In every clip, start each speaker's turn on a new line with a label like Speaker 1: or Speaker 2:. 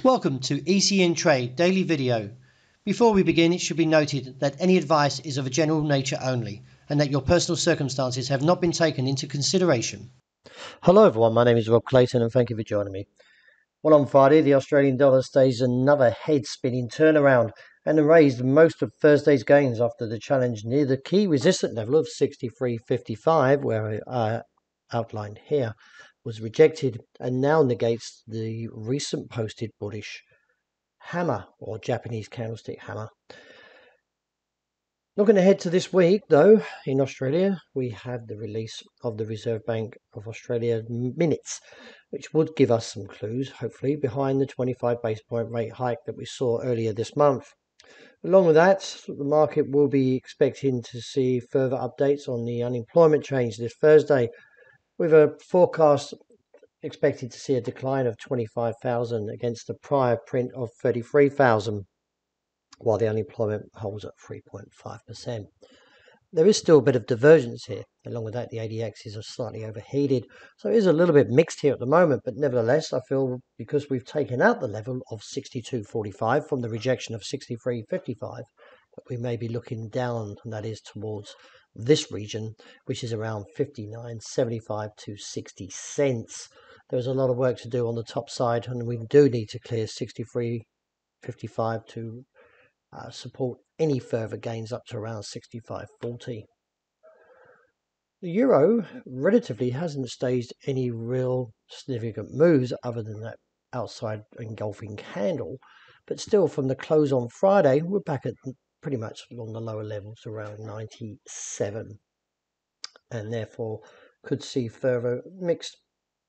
Speaker 1: Welcome to ECNTRADE Daily Video. Before we begin, it should be noted that any advice is of a general nature only and that your personal circumstances have not been taken into consideration.
Speaker 2: Hello everyone, my name is Rob Clayton and thank you for joining me. Well, on Friday, the Australian dollar staged another head-spinning turnaround and erased most of Thursday's gains after the challenge near the key resistance level of 63.55, where I outlined here, was rejected and now negates the recent posted bullish hammer or Japanese candlestick hammer. Looking ahead to this week, though, in Australia, we have the release of the Reserve Bank of Australia minutes, which would give us some clues, hopefully, behind the 25 base point rate hike that we saw earlier this month. Along with that, the market will be expecting to see further updates on the unemployment change this Thursday, with a forecast expected to see a decline of 25,000 against the prior print of 33,000. While the unemployment holds at 3.5%. There is still a bit of divergence here. Along with that, the ADX is slightly overheated, so it is a little bit mixed here at the moment, but nevertheless, I feel because we've taken out the level of 62.45 from the rejection of 63.55, that we may be looking down, and that is towards this region, which is around 59.75 to 60 cents. There's a lot of work to do on the top side, and we do need to clear 63.55 to support any further gains up to around 65.40. The euro relatively hasn't staged any real significant moves other than that outside engulfing candle, but still from the close on Friday we're back at pretty much along the lower levels around 97, and therefore could see further mixed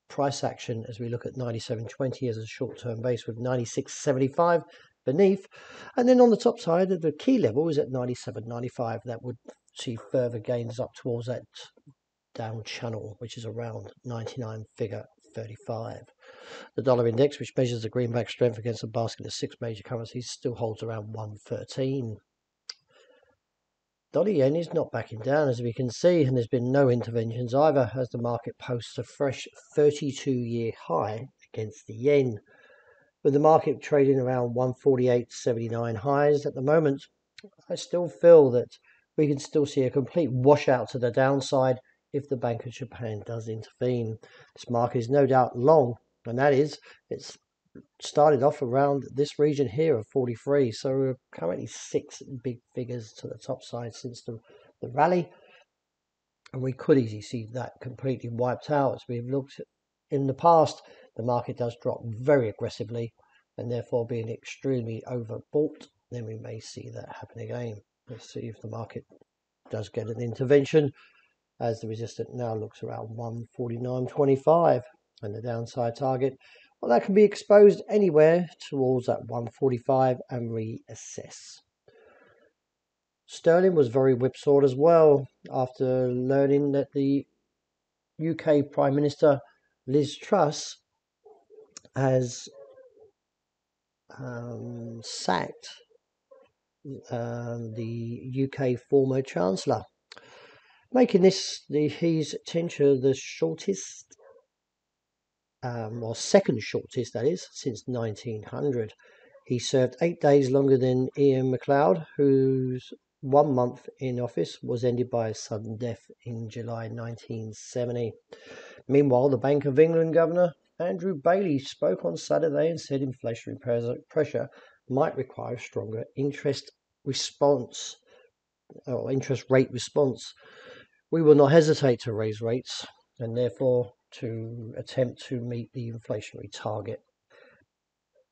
Speaker 2: price action as we look at 97.20 as a short-term base with 96.75 beneath, and then on the top side the key level is at 97.95. That would see further gains up towards that down channel, which is around 99 figure 35. The dollar index, which measures the greenback strength against a basket of 6 major currencies, still holds around 113. Dollar yen is not backing down, as we can see, and there's been no interventions either, as the market posts a fresh 32-year high against the yen. With the market trading around 148.79 highs at the moment, I still feel that we can still see a complete washout to the downside if the Bank of Japan does intervene. This market is no doubt long, and that is, it's started off around this region here of 43, so we're currently 6 big figures to the top side since the rally, and we could easily see that completely wiped out. As we've looked in the past, the market does drop very aggressively, and therefore being extremely overbought, then we may see that happen again. Let's see if the market does get an intervention, as the resistance now looks around 149.25, and the downside target, well, that can be exposed anywhere towards that 145 and reassess. Sterling was very whipsawed as well after learning that the UK Prime Minister Liz Truss has sacked the UK former Chancellor, making this his tenure the shortest, or second shortest, that is, since 1900. He served 8 days longer than Ian MacLeod, whose 1 month in office was ended by a sudden death in July 1970. Meanwhile, the Bank of England Governor Andrew Bailey spoke on Saturday and said inflationary pressure might require a stronger interest rate response. We will not hesitate to raise rates and therefore to attempt to meet the inflationary target.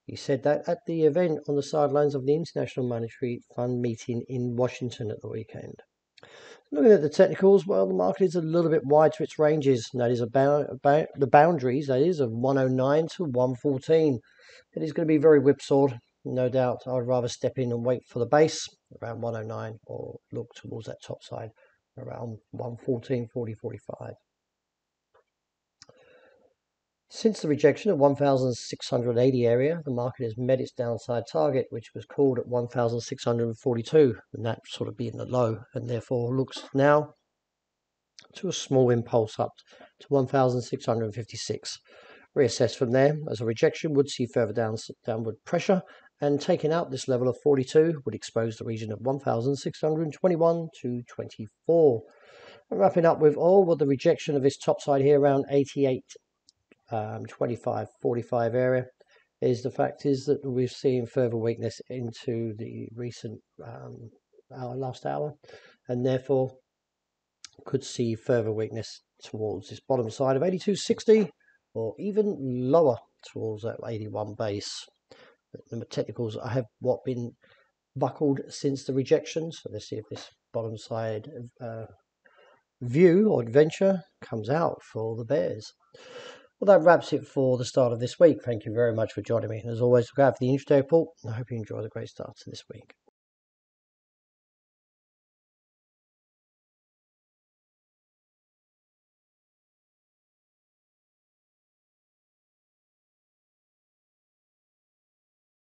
Speaker 2: He said that at the event on the sidelines of the International Monetary Fund meeting in Washington at the weekend. Looking at the technicals, well, the market is a little bit wide to its ranges, and that is about the boundaries, that is, of 109 to 114. It is going to be very whipsawed, no doubt. I would rather step in and wait for the base around 109 or look towards that top side around 114, 40, 45. Since the rejection of 1,680 area, the market has met its downside target, which was called at 1,642, and that sort of being the low, and therefore looks now to a small impulse up to 1,656, Reassess from there, as a rejection would see further downward pressure, and taking out this level of 42 would expose the region of 1,621 to 24. And wrapping up with oil, with the rejection of this top side here around 88, 25, 45 area, is the fact is that we've seen further weakness into the recent last hour, and therefore could see further weakness towards this bottom side of 82.60, or even lower towards that 81 base. The technicals have been buckled since the rejection, so let's see if this bottom side view or adventure comes out for the bears. Well, that wraps it for the start of this week. Thank you very much for joining me. As always, look out for the intraday report. I hope you enjoy the great start to this week.